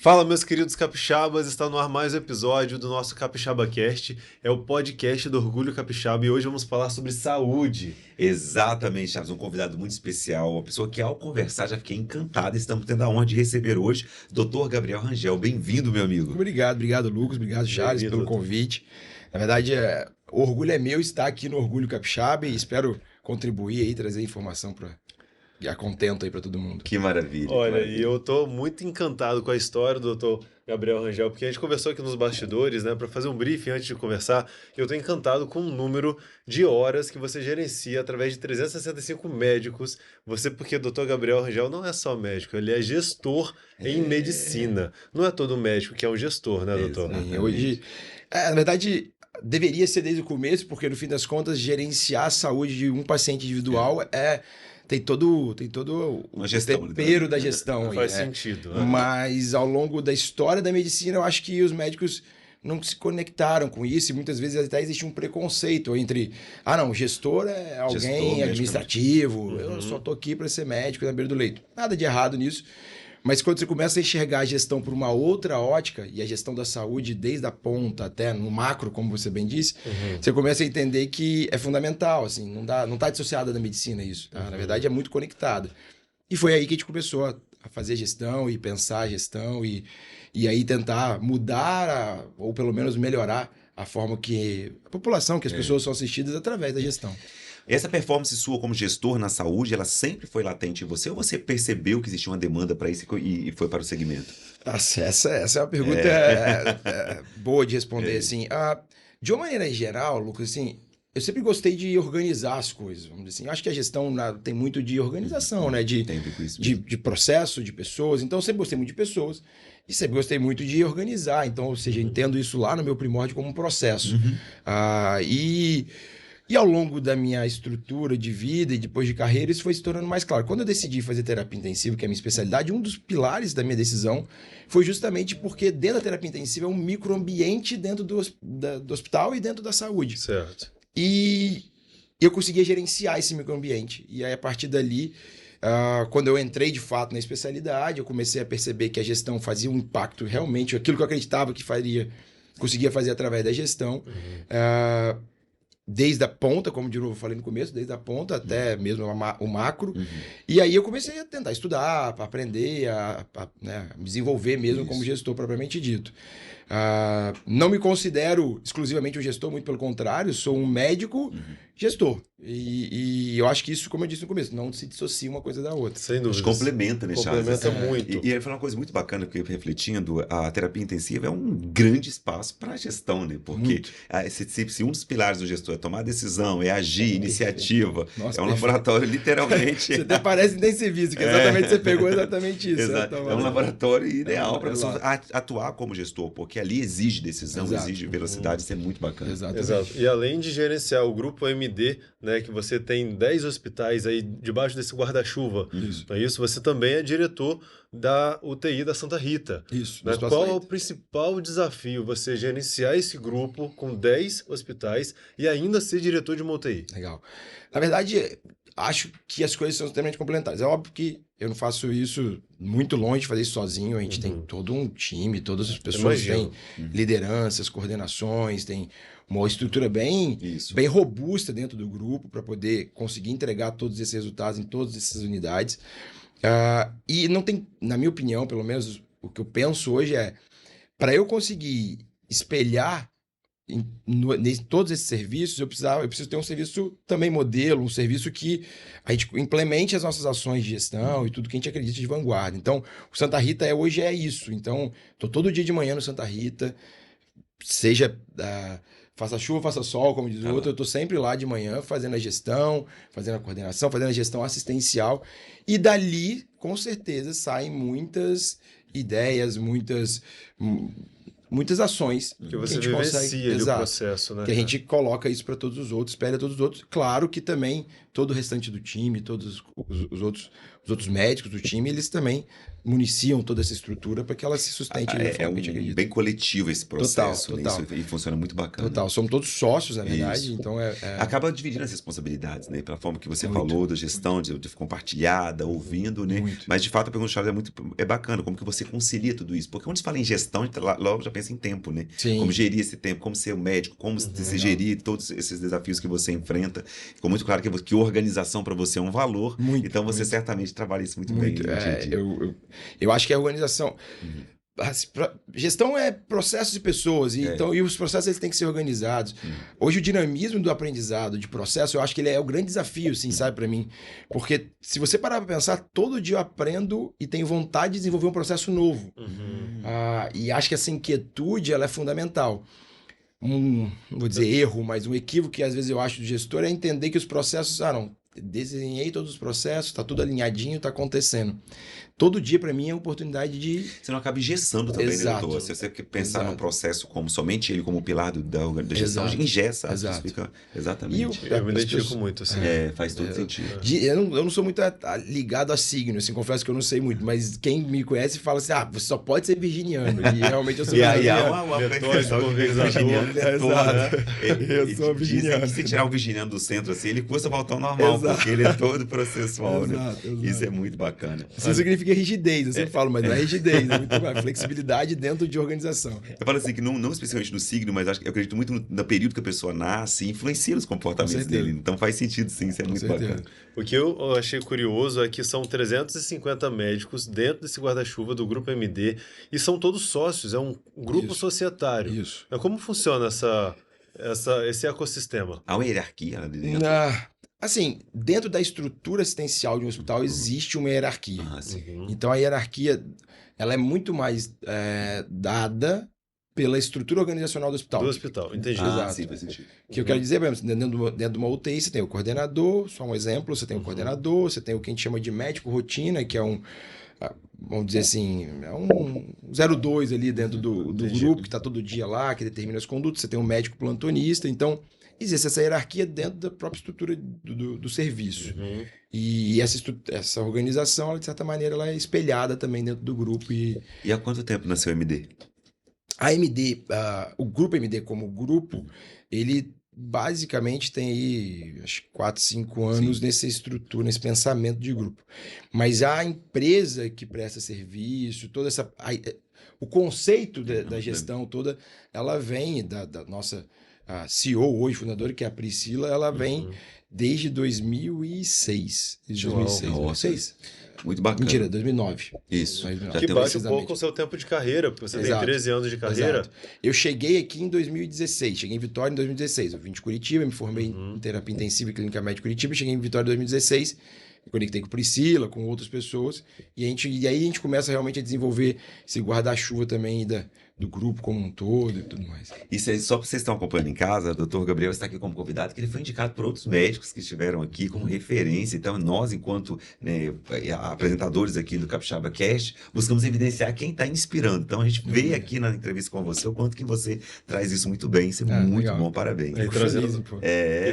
Fala, meus queridos capixabas, está no ar mais um episódio do nosso Capixaba Cast, é o podcast do Orgulho Capixaba e hoje vamos falar sobre saúde. Exatamente, Chaves, um convidado muito especial, uma pessoa que ao conversar já fiquei encantada. Estamos tendo a honra de receber hoje Dr. Gabriel Rangel. Bem-vindo, meu amigo. Obrigado, Lucas, obrigado, Charles, pelo convite. Na verdade, o orgulho é meu estar aqui no Orgulho Capixaba e espero contribuir aí, trazer informação para a contento aí para todo mundo. Que maravilha. Olha, que maravilha. e eu tô muito encantado com a história do Dr. Gabriel Rangel, porque a gente conversou aqui nos bastidores, né, para fazer um briefing antes de conversar, e eu tô encantado com o número de horas que você gerencia através de 365 médicos. Porque o Dr. Gabriel Rangel não é só médico, ele é gestor em medicina. Não é todo médico que é um gestor, né, doutor? Hoje, na verdade, deveria ser desde o começo, porque no fim das contas, gerenciar a saúde de um paciente individual tem todo Uma o gestão, tempero da gestão. Faz sentido. Né? Mas ao longo da história da medicina, eu acho que os médicos não se conectaram com isso e muitas vezes até existe um preconceito entre, não, gestor é alguém administrativo, eu só tô aqui para ser médico na beira do leito. Nada de errado nisso. Mas quando você começa a enxergar a gestão por uma outra ótica, e a gestão da saúde desde a ponta até no macro, como você bem disse, você começa a entender que é fundamental, assim, não tá dissociada da medicina isso, tá? Na verdade é muito conectada. E foi aí que a gente começou a fazer gestão e pensar a gestão e aí tentar mudar, ou pelo menos melhorar a forma que a população, que as pessoas são assistidas através da gestão. Essa performance sua como gestor na saúde, ela sempre foi latente em você ou você percebeu que existia uma demanda para isso e foi para o segmento? Essa é uma pergunta boa de responder, assim. De uma maneira geral, Lucas, assim, eu sempre gostei de organizar as coisas, vamos dizer assim. Eu acho que a gestão tem muito de organização, né? De processo, de pessoas. Então, eu sempre gostei muito de pessoas e sempre gostei muito de organizar. Então, ou seja, entendo isso lá no meu primórdio como um processo. E ao longo da minha estrutura de vida e depois de carreira, isso foi se tornando mais claro. Quando eu decidi fazer terapia intensiva, que é a minha especialidade, um dos pilares da minha decisão foi justamente porque dentro da terapia intensiva é um microambiente dentro do hospital e dentro da saúde. Certo. E eu conseguia gerenciar esse microambiente. E aí, a partir dali, quando eu entrei de fato na especialidade, eu comecei a perceber que a gestão fazia um impacto realmente, aquilo que eu acreditava que conseguia fazer através da gestão. Desde a ponta, como de novo eu falei no começo, desde a ponta até mesmo o macro. E aí eu comecei a tentar estudar, para aprender, a me desenvolver mesmo como gestor propriamente dito. Não me considero exclusivamente um gestor, muito pelo contrário, sou um médico gestor. E eu acho que isso, como eu disse no começo, não se dissocia uma coisa da outra. Sem dúvida. Complementa, né, Charles? Complementa muito. E ele falou uma coisa muito bacana, que refletindo, a terapia intensiva é um grande espaço para a gestão, né? Porque se um dos pilares do gestor é tomar decisão, é agir, iniciativa, Nossa, é um laboratório, literalmente. Você até parece intensivista, que exatamente você pegou exatamente isso. Exato. É um laboratório ideal para a pessoa atuar como gestor, porque ali exige decisão, exige velocidade, isso é muito bacana. Exato. E além de gerenciar o grupo MD, né, que você tem 10 hospitais aí debaixo desse guarda-chuva. Não é isso? Você também é diretor da UTI da Santa Rita. Isso. Né? Qual é o principal desafio? Você gerenciar esse grupo com 10 hospitais e ainda ser diretor de uma UTI? Legal. Na verdade, acho que as coisas são extremamente complementares. É óbvio que eu não faço isso muito longe de fazer isso sozinho. A gente tem todo um time, todas as pessoas têm lideranças, coordenações, tem uma estrutura bem robusta dentro do grupo para poder conseguir entregar todos esses resultados em todas essas unidades. E não tem, na minha opinião, pelo menos o que eu penso hoje para eu conseguir espelhar em todos esses serviços, eu preciso ter um serviço também modelo, um serviço que a gente implemente as nossas ações de gestão e tudo que a gente acredita de vanguarda. Então, o Santa Rita hoje é isso. Então, estou todo dia de manhã no Santa Rita, seja faça chuva, faça sol, como diz o outro, eu estou sempre lá de manhã fazendo a gestão, fazendo a coordenação, fazendo a gestão assistencial. E dali, com certeza, saem muitas ideias, muitas muitas ações Que você a gente vivencia ali o exato, processo, né? que a gente coloca isso para todos os outros, pede a todos os outros. Claro que também todo o restante do time, todos os outros médicos do time, eles também municiam toda essa estrutura para que ela se sustente da É forma que a gente acredita. bem coletivo esse processo, né? Total. Isso, e funciona muito bacana. Total, somos todos sócios, na verdade, Isso. então Acaba dividindo as responsabilidades, né? Pela forma que você Muito. falou da gestão, de compartilhada, ouvindo, né? Muito. Mas de fato a pergunta chave é bacana, como que você concilia tudo isso? Porque quando se fala em gestão, a gente logo já pensa em tempo, né? Sim. Como gerir esse tempo, como ser um médico, como se gerir todos esses desafios que você enfrenta. Ficou muito claro que organização para você é um valor, Muito, então você muito. certamente trabalha isso muito, Muito. bem no dia a dia. Eu acho que a organização. Uhum. Gestão é processo de pessoas, então, e os processos eles têm que ser organizados. Hoje o dinamismo do aprendizado, de processo, eu acho que ele é o grande desafio, assim, sabe, para mim. Porque se você parar para pensar, todo dia eu aprendo e tenho vontade de desenvolver um processo novo. E acho que essa inquietude ela é fundamental. Não vou dizer erro, mas um equívoco que às vezes eu acho do gestor é entender que os processos, não, desenhei todos os processos, tá tudo alinhadinho, tá acontecendo. Todo dia, para mim, é uma oportunidade de... Você não acaba engessando também, Exato. né, doutor? Se você pensar Exato. no processo como somente ele como pilar da gestão, Exato. engessa. Exato. Isso fica exatamente. Eu me identifico muito, assim. Faz todo sentido. Eu não sou muito ligado a signo, assim, confesso que eu não sei muito, mas quem me conhece fala assim, você só pode ser virginiano. E realmente eu sou E aí virginiano. há uma Metódico, organizador. Eu sou virginiano. Se tirar o virginiano do centro, assim, ele custa voltar ao normal, Exato. porque ele é todo processual, né? Exato. Isso é muito bacana. Isso significa rigidez, eu sempre falo, mas não é rigidez, é muito mais flexibilidade dentro de organização. Eu falo assim, que não especialmente do signo, mas eu acredito muito no período que a pessoa nasce e influencia nos comportamentos dele. Então faz sentido, sim, isso é muito bacana. O que eu achei curioso é que são 350 médicos dentro desse guarda-chuva do Grupo MD e são todos sócios, é um grupo societário. Isso. Como funciona esse ecossistema? Há uma hierarquia lá dentro. Assim, dentro da estrutura assistencial de um hospital existe uma hierarquia. Sim. Então a hierarquia ela é muito mais dada pela estrutura organizacional do hospital. Do hospital, entendi. Exato. Sim, faz sentido. O que eu quero dizer, por exemplo, dentro de uma UTI você tem o coordenador, só um exemplo, você tem o coordenador, você tem o que a gente chama de médico rotina, que é vamos dizer assim, é um 02 ali dentro do grupo, que está todo dia lá, que determina as condutas, você tem um médico plantonista, então existe essa hierarquia dentro da própria estrutura do serviço. E essa organização, ela, de certa maneira, ela é espelhada também dentro do grupo. E há quanto tempo nasceu o MD? a MD, o grupo MD como grupo, ele basicamente tem aí, acho que 4, 5 anos nessa estrutura, nesse pensamento de grupo. Mas a empresa que presta serviço, toda essa... o conceito da gestão toda, ela vem da nossa CEO hoje, fundadora, que é a Priscila, ela vem desde 2006. Desde 2006. Nossa. 2006? Muito bacana. Mentira, 2009. Isso. Que bate um pouco com o seu tempo de carreira, porque você tem 13 anos de carreira. Exato. Eu cheguei aqui em 2016, cheguei em Vitória em 2016. Eu vim de Curitiba, me formei em terapia intensiva e clínica médica de Curitiba, cheguei em Vitória em 2016, me conectei com Priscila, com outras pessoas, e aí a gente começa realmente a desenvolver esse guarda-chuva também do grupo como um todo e tudo mais. Isso aí, só para vocês que estão acompanhando em casa, o doutor Gabriel está aqui como convidado, que ele foi indicado por outros médicos que estiveram aqui como referência. Então, nós, enquanto apresentadores aqui do Capixaba Cast, buscamos evidenciar quem está inspirando. Então, a gente veio aqui na entrevista com você, o quanto que você traz isso muito bem. Isso é muito bom, parabéns. E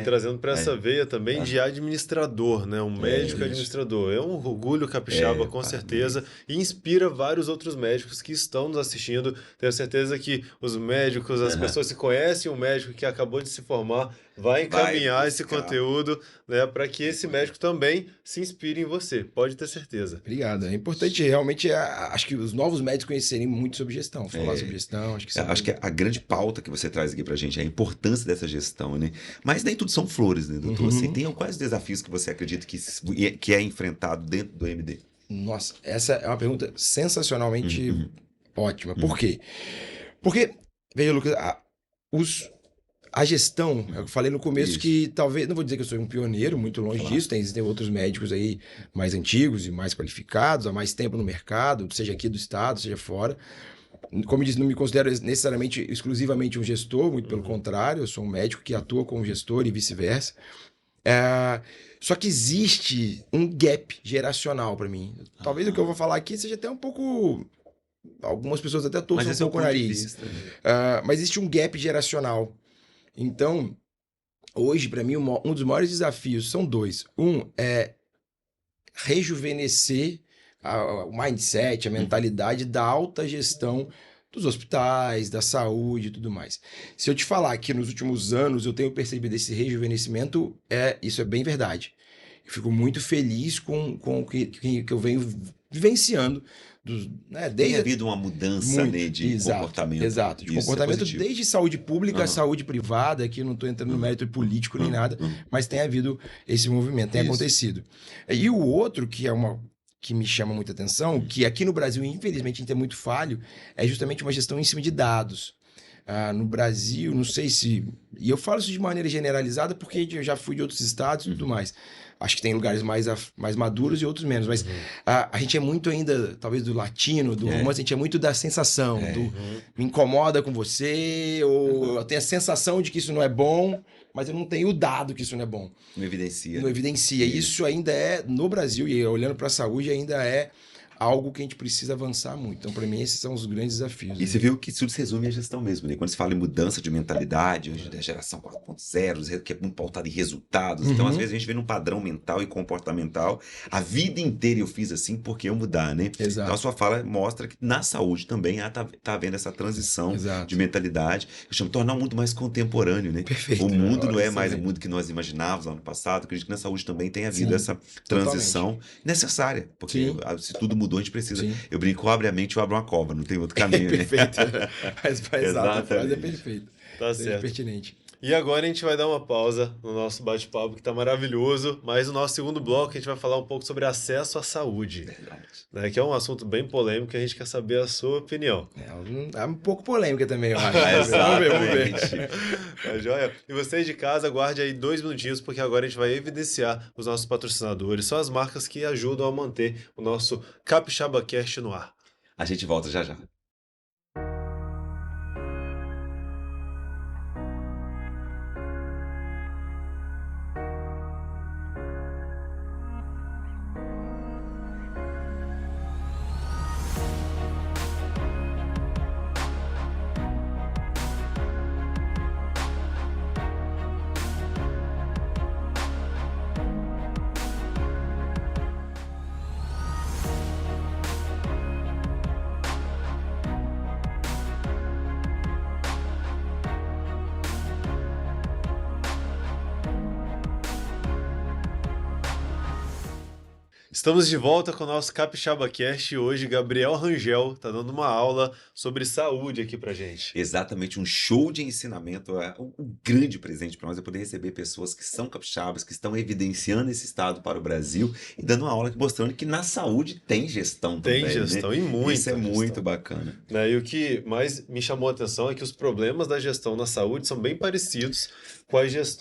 trazendo para essa veia também de administrador, né? Um médico administrador. É um orgulho capixaba, com certeza, e inspira vários outros médicos que estão nos assistindo. Tenho certeza que os médicos, as pessoas se conhecem, um médico que acabou de se formar vai encaminhar esse conteúdo, né, para que esse médico também se inspire em você, pode ter certeza. Obrigado. É importante realmente, acho que os novos médicos conhecerem muito sobre gestão, falar sobre gestão. Acho que a grande pauta que você traz aqui pra gente é a importância dessa gestão, né? Mas nem tudo são flores, né, doutor? Assim, tem quais desafios que você acredita que é enfrentado dentro do MD? Nossa, essa é uma pergunta sensacionalmente ótima. Por quê? Porque, veja, Lucas, a gestão, eu falei no começo que talvez, não vou dizer que eu sou um pioneiro, muito longe disso, existem outros médicos aí mais antigos e mais qualificados, há mais tempo no mercado, seja aqui do estado, seja fora. Como eu disse, não me considero necessariamente, exclusivamente um gestor, muito pelo contrário, eu sou um médico que atua como gestor e vice-versa. Só que existe um gap geracional para mim. Talvez o que eu vou falar aqui seja até um pouco algumas pessoas até torcem um pouco o nariz. Mas existe um gap geracional. Então, hoje, para mim, um dos maiores desafios são dois. Um é rejuvenescer o mindset, a mentalidade da alta gestão dos hospitais, da saúde e tudo mais. Se eu te falar que nos últimos anos eu tenho percebido esse rejuvenescimento, isso é bem verdade. Eu fico muito feliz com o que eu venho vivenciando. Tem havido uma mudança de comportamento. Exato, de comportamento desde saúde pública a saúde privada, aqui eu não estou entrando no mérito político nem nada, mas tem havido esse movimento, tem acontecido. E o outro, que me chama muita atenção, que aqui no Brasil, infelizmente, a gente é muito falho, é justamente uma gestão em cima de dados. No Brasil, não sei se... E eu falo isso de maneira generalizada porque eu já fui de outros estados e tudo mais. Acho que tem lugares mais maduros e outros menos. Mas a gente é muito ainda, talvez do latino, do romance, a gente é muito da sensação. Me incomoda com você, ou eu tenho a sensação de que isso não é bom, mas eu não tenho o dado que isso não é bom. Não evidencia. Não evidencia. Isso ainda é, no Brasil, e olhando para a saúde, ainda é algo que a gente precisa avançar muito. Então, para mim, esses são os grandes desafios. E você viu que tudo se resume à gestão mesmo, né? Quando se fala em mudança de mentalidade, hoje da geração 4.0, que é muito pautada em resultados. Então, às vezes, a gente vê num padrão mental e comportamental. A vida inteira eu fiz assim porque eu mudar, né? Exato. Então, a sua fala mostra que na saúde também tá havendo essa transição de mentalidade. Eu chamo de tornar o mundo mais contemporâneo, né? Perfeito. O mundo não é mais o mundo que nós imaginávamos lá no passado. Eu acredito que na saúde também tem havido essa transição necessária. Porque se tudo mudou, a gente precisa. Eu brinco, abre a mente, eu abro uma cova, não tem outro caminho, né? Perfeito. Exato, a frase é perfeita. Tá certo. Pertinente. E agora a gente vai dar uma pausa no nosso bate-papo, que tá maravilhoso, mas no nosso segundo bloco a gente vai falar um pouco sobre acesso à saúde. Verdade. Né, que é um assunto bem polêmico e a gente quer saber a sua opinião. É um pouco polêmica também, eu acho. Vamos ver. Tá joia? E vocês de casa, aguarde aí 2 minutinhos, porque agora a gente vai evidenciar os nossos patrocinadores, são as marcas que ajudam a manter o nosso Capixaba Cast no ar. A gente volta já já. Estamos de volta com o nosso Capixaba Cast e hoje Gabriel Rangel está dando uma aula sobre saúde aqui pra gente. Exatamente, um show de ensinamento, um grande presente para nós é poder receber pessoas que são capixabas, que estão evidenciando esse estado para o Brasil e dando uma aula mostrando que na saúde tem gestão também. Tem gestão, né? E muita Isso é gestão. muito bacana. Né? E o que mais me chamou a atenção é que os problemas da gestão na saúde são bem parecidos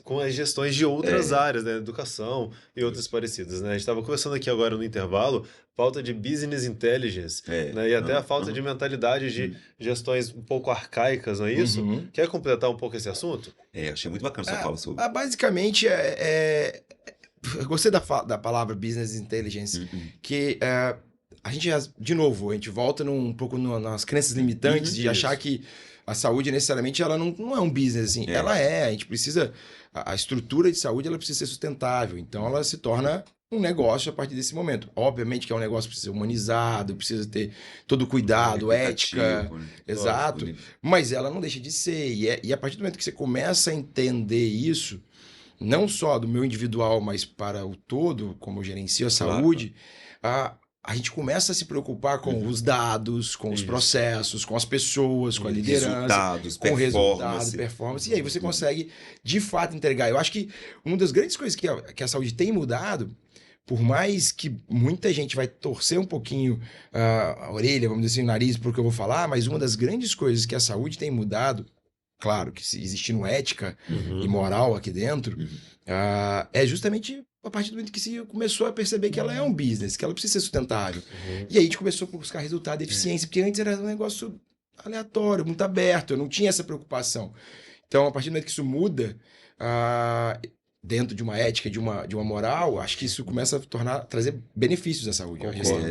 com as gestões de outras áreas, né? Educação e outras parecidas, né? A gente estava conversando aqui agora no intervalo, falta de business intelligence, né? E até a falta de mentalidade de gestões um pouco arcaicas, não é isso? Quer completar um pouco esse assunto? Achei muito bacana a sua fala sobre. Basicamente, eu gostei da palavra business intelligence, que a gente, de novo, a gente volta um pouco nas crenças limitantes de achar que a saúde, necessariamente, ela não é um business, assim. Ela a gente precisa... A estrutura de saúde, ela precisa ser sustentável. Então, ela se torna um negócio a partir desse momento. Obviamente que é um negócio que precisa ser humanizado, precisa ter todo o cuidado, ética. Exato. Mas ela não deixa de ser. E a partir do momento que você começa a entender isso, não só do meu individual, mas para o todo, como eu gerencio a saúde, a gente começa a se preocupar com os dados, com os processos, com as pessoas, com a liderança, com o resultado, performance. E aí você consegue, de fato, entregar. Eu acho que uma das grandes coisas que a saúde tem mudado, por mais que muita gente vai torcer um pouquinho a orelha, vamos dizer assim, o nariz, porque eu vou falar, mas uma das grandes coisas que a saúde tem mudado, claro que existindo ética e moral aqui dentro, é justamente a partir do momento que se começou a perceber que ela é um business, que ela precisa ser sustentável. E aí a gente começou a buscar resultado, eficiência, porque antes era um negócio aleatório, muito aberto, eu não tinha essa preocupação. Então, a partir do momento que isso muda, dentro de uma ética, de uma moral, acho que isso começa a trazer benefícios à saúde.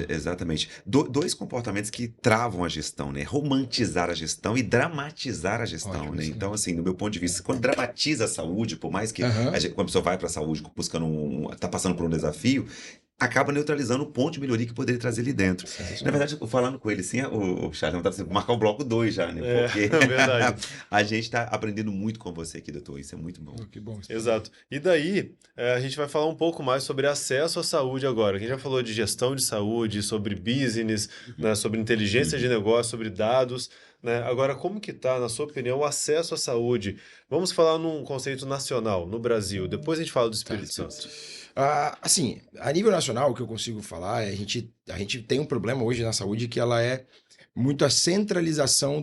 Exatamente. Dois comportamentos que travam a gestão, né? Romantizar a gestão e dramatizar a gestão, Ótimo, né? sim. Então, assim, no meu ponto de vista, quando dramatiza a saúde, por mais que quando a pessoa vai para a saúde buscando tá passando por um desafio, acaba neutralizando o ponto de melhoria que poderia trazer ali dentro. Na verdade, falando com ele, assim, o Charles tá marcar o bloco 2 já, né? Porque É verdade. a gente está aprendendo muito com você aqui, doutor. Isso é muito bom. Que bom. Exato. E daí, a gente vai falar um pouco mais sobre acesso à saúde agora. A gente já falou de gestão de saúde, sobre business, né, sobre inteligência de negócio, sobre dados. Né? Agora, como que está, na sua opinião, o acesso à saúde? Vamos falar num conceito nacional, no Brasil. Depois a gente fala do Espírito Santo. Assim, a nível nacional, o que eu consigo falar é a gente tem um problema hoje na saúde que ela é muito a centralização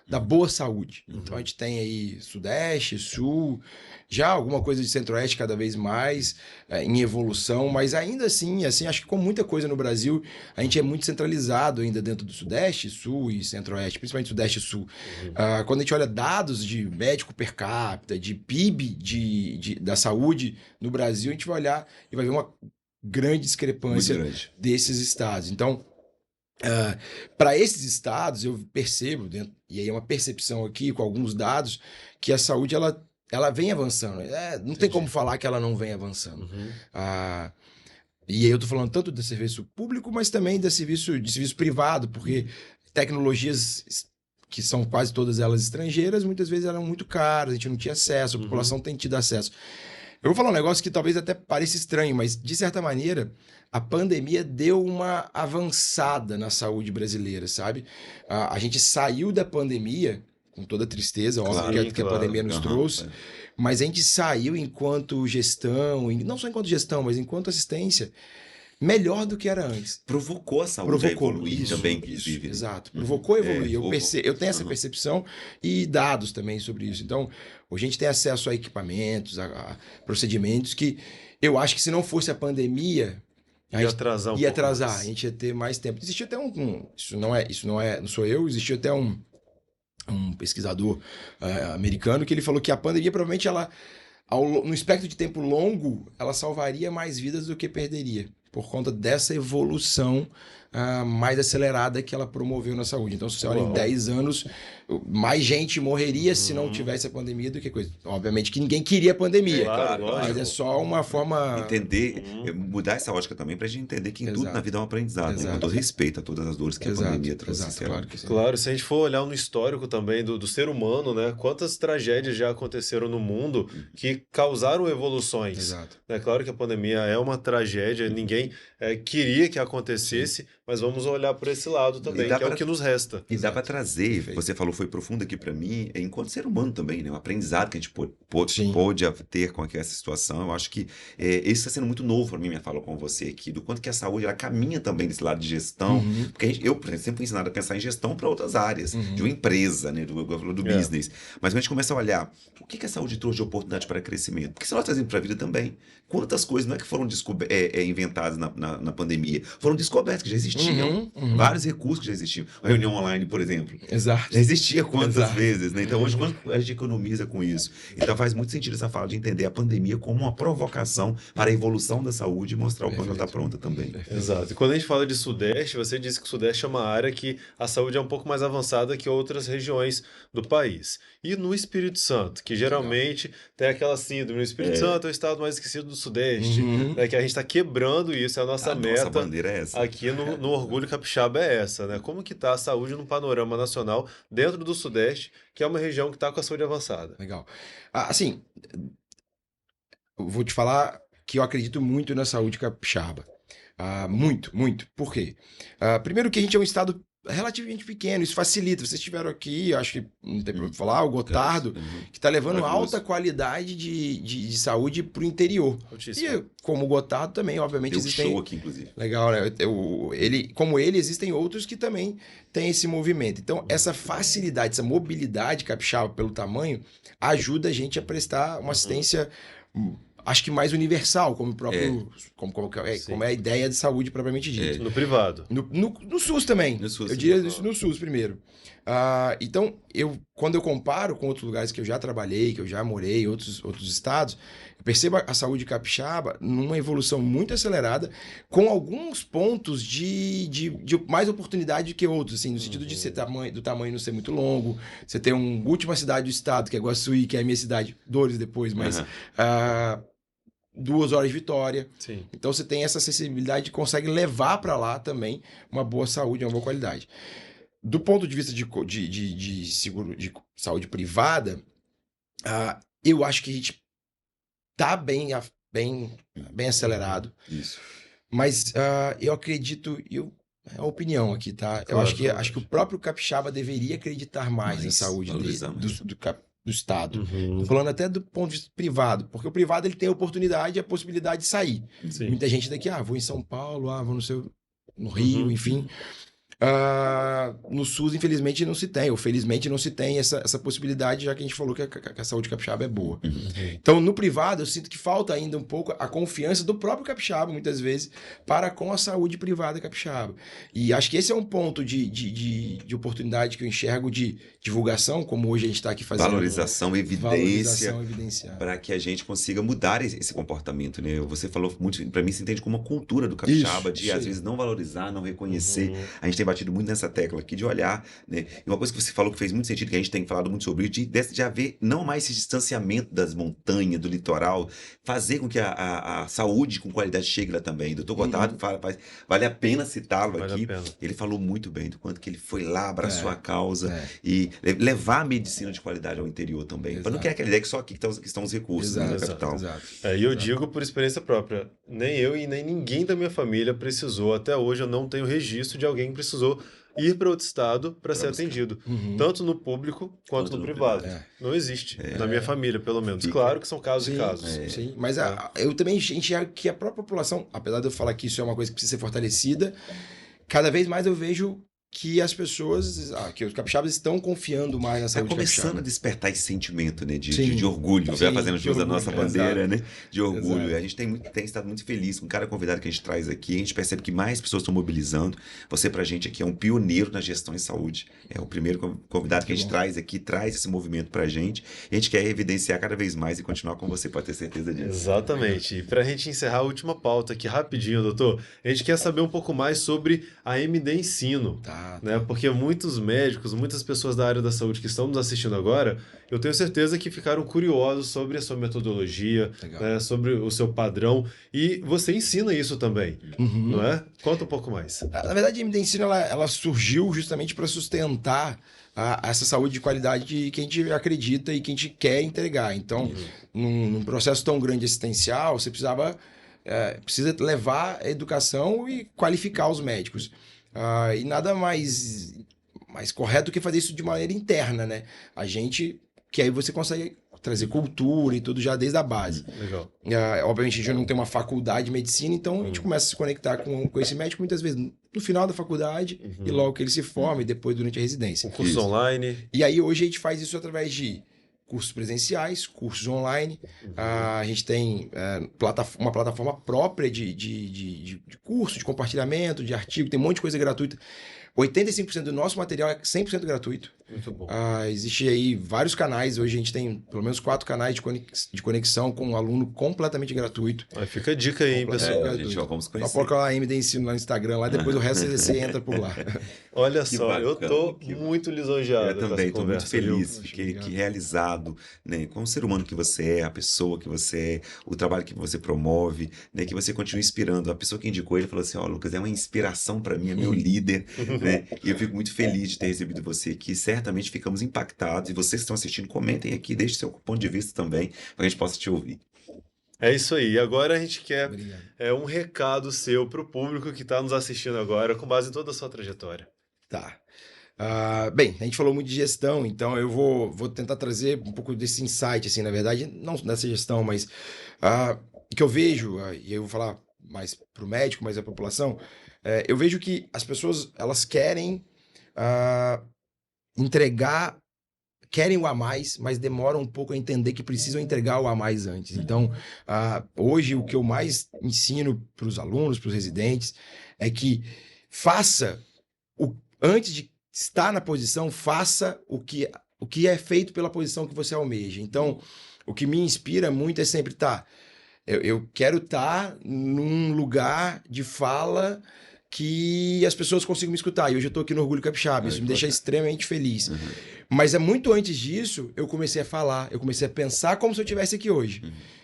da boa saúde. Então a gente tem aí Sudeste, Sul, já alguma coisa de Centro-Oeste cada vez mais em evolução, mas ainda assim, acho que com muita coisa no Brasil, a gente é muito centralizado ainda dentro do Sudeste, Sul e Centro-Oeste, principalmente Sudeste e Sul. Quando a gente olha dados de médico per capita, de PIB da saúde no Brasil, a gente vai olhar e vai ver uma grande discrepância desses estados. Então, para esses estados, eu percebo, e aí é uma percepção aqui com alguns dados, que a saúde ela vem avançando. Não tem como falar que ela não vem avançando. E aí eu estou falando tanto do serviço público, mas também de serviço privado, porque tecnologias que são quase todas elas estrangeiras, muitas vezes eram muito caras, a gente não tinha acesso, a população tem tido acesso. Eu vou falar um negócio que talvez até pareça estranho, mas de certa maneira a pandemia deu uma avançada na saúde brasileira, sabe? A gente saiu da pandemia, com toda tristeza, óbvio que a pandemia nos trouxe, mas a gente saiu enquanto gestão, não só enquanto gestão, mas enquanto assistência, melhor do que era antes. Provocou a saúde a evoluir também, inclusive. Exato, provocou a evoluir. Eu tenho essa percepção e dados também sobre isso. Então, hoje a gente tem acesso a equipamentos, a procedimentos que eu acho que se não fosse a pandemia, ia atrasar a gente ia ter mais tempo. Existia até não sou eu, existia até um pesquisador americano que ele falou que a pandemia provavelmente no espectro de tempo longo, ela salvaria mais vidas do que perderia, por conta dessa evolução mais acelerada que ela promoveu na saúde. Então, se você olha em 10 anos, mais gente morreria se não tivesse a pandemia do que coisa. Obviamente que ninguém queria a pandemia, claro, mas é só uma forma... Entender, mudar essa ótica também pra gente entender que tudo na vida é um aprendizado, né? Com todo respeito a todas as dores que a pandemia trouxe. Claro, se a gente for olhar no histórico também do ser humano, né? Quantas tragédias já aconteceram no mundo que causaram evoluções. Exato. É claro que a pandemia é uma tragédia, ninguém queria que acontecesse, mas vamos olhar por esse lado também, que é o que nos resta. E dá para trazer, você falou, foi profundo aqui para mim, enquanto ser humano também, né? O aprendizado que a gente pôde ter com essa situação. Eu acho que isso está sendo muito novo para mim, minha fala com você aqui, do quanto que a saúde ela caminha também desse lado de gestão, porque eu, por exemplo, sempre fui ensinado a pensar em gestão para outras áreas, de uma empresa, né? Do business. Mas quando a gente começa a olhar, o que a saúde trouxe de oportunidade para crescimento? Porque se nós trazemos para a vida também, quantas coisas não é que foram inventadas na pandemia, foram descobertas que já existiam, vários recursos que já existiam. A reunião online, por exemplo, Exato. já existia quantas vezes, né? Então hoje quanto a gente economiza com isso? Então faz muito sentido essa fala de entender a pandemia como uma provocação para a evolução da saúde e mostrar o quanto ela está pronta também. Exato. E quando a gente fala de Sudeste, você disse que o Sudeste é uma área que a saúde é um pouco mais avançada que outras regiões do país. E no Espírito Santo, que geralmente tem aquela síndrome, o Espírito Santo é o estado mais esquecido do Sudeste, né, que a gente está quebrando isso, é a nossa meta. Nossa bandeira é essa. Aqui no Orgulho Capixaba é essa, né? Como que está a saúde no panorama nacional dentro do Sudeste, que é uma região que está com a saúde avançada? Legal. Assim, eu vou te falar que eu acredito muito na saúde capixaba. Muito, muito. Por quê? Primeiro que a gente é um estado relativamente pequeno, isso facilita. Vocês estiveram aqui, acho que não tem problema falar, o Gotardo, que está levando alta qualidade de saúde para o interior. Altíssimo. E como o Gotardo também, obviamente, Tem existem... show aqui, inclusive. Legal, né? Como ele, existem outros que também têm esse movimento. Então, essa facilidade, essa mobilidade capixaba pelo tamanho, ajuda a gente a prestar uma assistência... acho que mais universal, como o próprio. Como é a ideia de saúde propriamente dita. No privado. No SUS também. No SUS, eu diria isso no SUS primeiro. Então, quando eu comparo com outros lugares que eu já trabalhei, que eu já morei, outros estados, eu percebo a saúde capixaba numa evolução muito acelerada, com alguns pontos de mais oportunidade que outros, assim, no sentido de do tamanho não ser muito longo, você ter uma última cidade do estado, que é Guaçuí, que é a minha cidade, Dores depois, mas 2 horas de Vitória. Sim. Então você tem essa acessibilidade e consegue levar para lá também uma boa saúde, uma boa qualidade. Do ponto de vista de seguro de saúde privada, eu acho que a gente tá bem acelerado. Isso. Mas eu acredito, é uma opinião aqui, tá? Claro, Eu acho que o próprio capixaba deveria acreditar mais na saúde do estado. Tô falando até do ponto de vista privado, porque o privado ele tem a oportunidade e a possibilidade de sair. Sim. Muita gente daqui, vou em São Paulo, vou no Rio, enfim. No SUS, infelizmente, não se tem, ou felizmente não se tem essa possibilidade, já que a gente falou que a saúde capixaba é boa. Então, no privado, eu sinto que falta ainda um pouco a confiança do próprio capixaba, muitas vezes, para com a saúde privada capixaba. E acho que esse é um ponto de oportunidade que eu enxergo de divulgação, como hoje a gente está aqui fazendo. Valorização, evidência, para que a gente consiga mudar esse comportamento, né? Você falou muito, para mim se entende como uma cultura do capixaba, às vezes não valorizar, não reconhecer. A gente tem batido muito nessa tecla aqui de olhar, né? E uma coisa que você falou que fez muito sentido, que a gente tem falado muito sobre isso, de haver não mais esse distanciamento das montanhas, do litoral, fazer com que a saúde com qualidade chegue lá também. Doutor Gotardo vale a pena citá-lo aqui. Ele falou muito bem do quanto que ele foi lá, abraçou a causa e levar a medicina de qualidade ao interior também. Para não criar aquela ideia que só aqui que estão os recursos na capital. E eu digo por experiência própria, nem eu e nem ninguém da minha família precisou, até hoje eu não tenho registro de alguém que precisou ir para outro estado para ser atendido, tanto no público quanto no privado. Não existe, na minha família, pelo menos. Claro que são casos e casos. Sim, mas eu também enxergo que a própria população, apesar de eu falar que isso é uma coisa que precisa ser fortalecida, cada vez mais eu vejo que as pessoas, que os capixabas estão confiando mais na saúde capixaba. Tá começando a despertar esse sentimento, né, de orgulho, fazendo jus à nossa bandeira, né, de orgulho. A gente tem estado muito feliz com cada convidado que a gente traz aqui, a gente percebe que mais pessoas estão mobilizando. Você, pra gente aqui, é um pioneiro na gestão em saúde, é o primeiro convidado que a gente traz aqui, traz esse movimento pra gente, e a gente quer evidenciar cada vez mais e continuar com você, pode ter certeza disso. Exatamente. E pra gente encerrar a última pauta aqui, rapidinho, doutor, a gente quer saber um pouco mais sobre a MD Ensino. Né? Porque muitos médicos, muitas pessoas da área da saúde que estão nos assistindo agora, eu tenho certeza que ficaram curiosos sobre a sua metodologia, né? Sobre o seu padrão, e você ensina isso também, não é? Conta um pouco mais. Na verdade, a MD Ensino ela surgiu justamente para sustentar essa saúde de qualidade que a gente acredita e que a gente quer entregar. Então, num processo tão grande assistencial, você precisa levar a educação e qualificar os médicos. E nada mais correto do que fazer isso de maneira interna, né? Que aí você consegue trazer cultura e tudo já desde a base. Legal. Obviamente a gente não tem uma faculdade de medicina, então a gente começa a se conectar com esse médico muitas vezes no final da faculdade e logo que ele se forma e depois durante a residência. Cursos online. E aí hoje a gente faz isso através de cursos presenciais, cursos online. A gente tem uma plataforma própria de curso, de compartilhamento, de artigo, tem um monte de coisa gratuita. 85% do nosso material é 100% gratuito. Muito bom. Existe aí vários canais. Hoje a gente tem pelo menos 4 canais de conexão com um aluno completamente gratuito. Fica a dica aí, pessoal. A gente vamos conhecer. Só coloca lá a MD Ensino lá no Instagram, lá depois o resto você entra por lá. Olha só, bacana, eu tô muito lisonjeado. Eu também, tô muito feliz, fiquei realizado, né, com o ser humano que você é, a pessoa que você é, o trabalho que você promove, né, que você continua inspirando. A pessoa que indicou ele falou assim, Lucas, é uma inspiração para mim, é meu líder, né, e eu fico muito feliz de ter recebido você aqui, certamente ficamos impactados, e vocês que estão assistindo, comentem aqui, deixem seu ponto de vista também, para que a gente possa te ouvir. É isso aí. E agora a gente quer um recado seu para o público que está nos assistindo agora, com base em toda a sua trajetória. Tá. Bem, a gente falou muito de gestão, então eu vou tentar trazer um pouco desse insight, assim, na verdade, não dessa gestão, mas o que eu vejo, e eu vou falar mais para o médico, mais a população, eu vejo que as pessoas, elas querem querem o a mais, mas demoram um pouco a entender que precisam entregar o a mais antes. Então, hoje, o que eu mais ensino para os alunos, para os residentes, é que faça antes de está na posição, faça o que é feito pela posição que você almeja. Então, o que me inspira muito é sempre, eu quero estar num lugar de fala que as pessoas consigam me escutar. E hoje eu tô aqui no Orgulho Capixaba, isso me deixa extremamente feliz. Mas é muito antes disso, eu comecei a falar, eu comecei a pensar como se eu estivesse aqui hoje.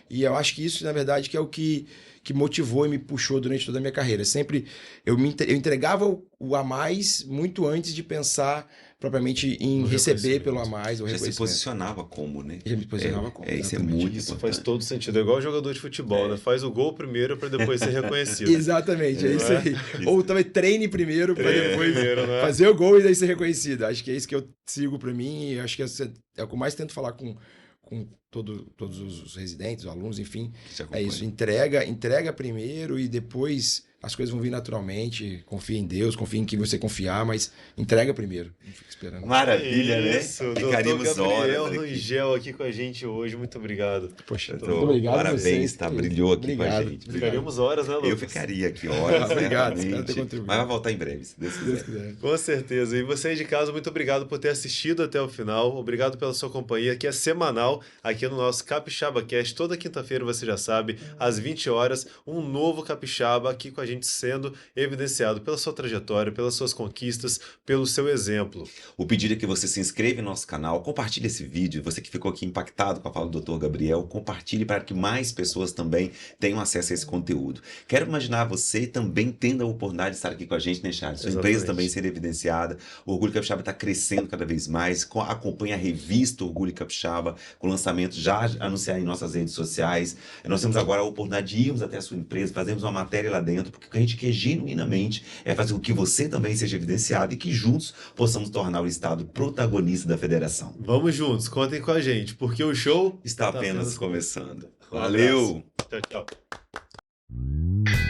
E eu acho que isso, na verdade, que é o que motivou e me puxou durante toda a minha carreira. Sempre eu entregava o a mais muito antes de pensar propriamente em receber pelo a mais ou Já se reconhecimento. posicionava como, né? Já me posicionava como. Isso é exatamente. muito Isso importante. faz todo sentido. É igual jogador de futebol, né? Faz o gol primeiro para depois ser reconhecido. Exatamente, é isso aí. Ou também treine primeiro para depois primeiro, né? fazer o gol e daí ser reconhecido. Acho que é isso que eu sigo para mim e acho que é o que eu mais tento falar com todos os residentes, os alunos, enfim. É isso, entrega primeiro e depois as coisas vão vir naturalmente. Confia em Deus, confia em quem você confiar, mas entrega primeiro. Não fica esperando. Maravilha, Isso, né? doutor Ficaríamos Gabriel horas aqui. Rangel aqui com a gente hoje. Muito obrigado. Poxa, Doutor, muito obrigado a parabéns, vocês. tá? Brilhou aqui com a Obrigado. gente. Ficaríamos horas, né, Lucas? Eu ficaria aqui horas, Obrigado, certamente. espero ter contribuído. Mas vai voltar em breve, se Deus Se Deus quiser. quiser. Com certeza. E você aí de casa, muito obrigado por ter assistido até o final. Obrigado pela sua companhia, que é semanal aqui no nosso Capixaba Cast. Toda quinta-feira, você já sabe, às 20 horas, um novo Capixaba aqui com a gente sendo evidenciado pela sua trajetória, pelas suas conquistas, pelo seu exemplo. O pedido é que você se inscreva no nosso canal, compartilhe esse vídeo. Você que ficou aqui impactado com a fala do Dr. Gabriel, compartilhe para que mais pessoas também tenham acesso a esse conteúdo. Quero imaginar você também tendo a oportunidade de estar aqui com a gente, né, Charles? Sua Exatamente. empresa também ser evidenciada. O Orgulho Capixaba está crescendo cada vez mais. Acompanhe a revista Orgulho Capixaba, com lançamento já anunciado em nossas redes sociais. Nós temos agora a oportunidade de irmos até a sua empresa, fazermos uma matéria lá dentro, porque o que a gente quer genuinamente é fazer com que você também seja evidenciado e que juntos possamos tornar o Estado protagonista da federação. Vamos juntos, contem com a gente, porque o show Está apenas começando. Um Valeu! abraço. Tchau, tchau.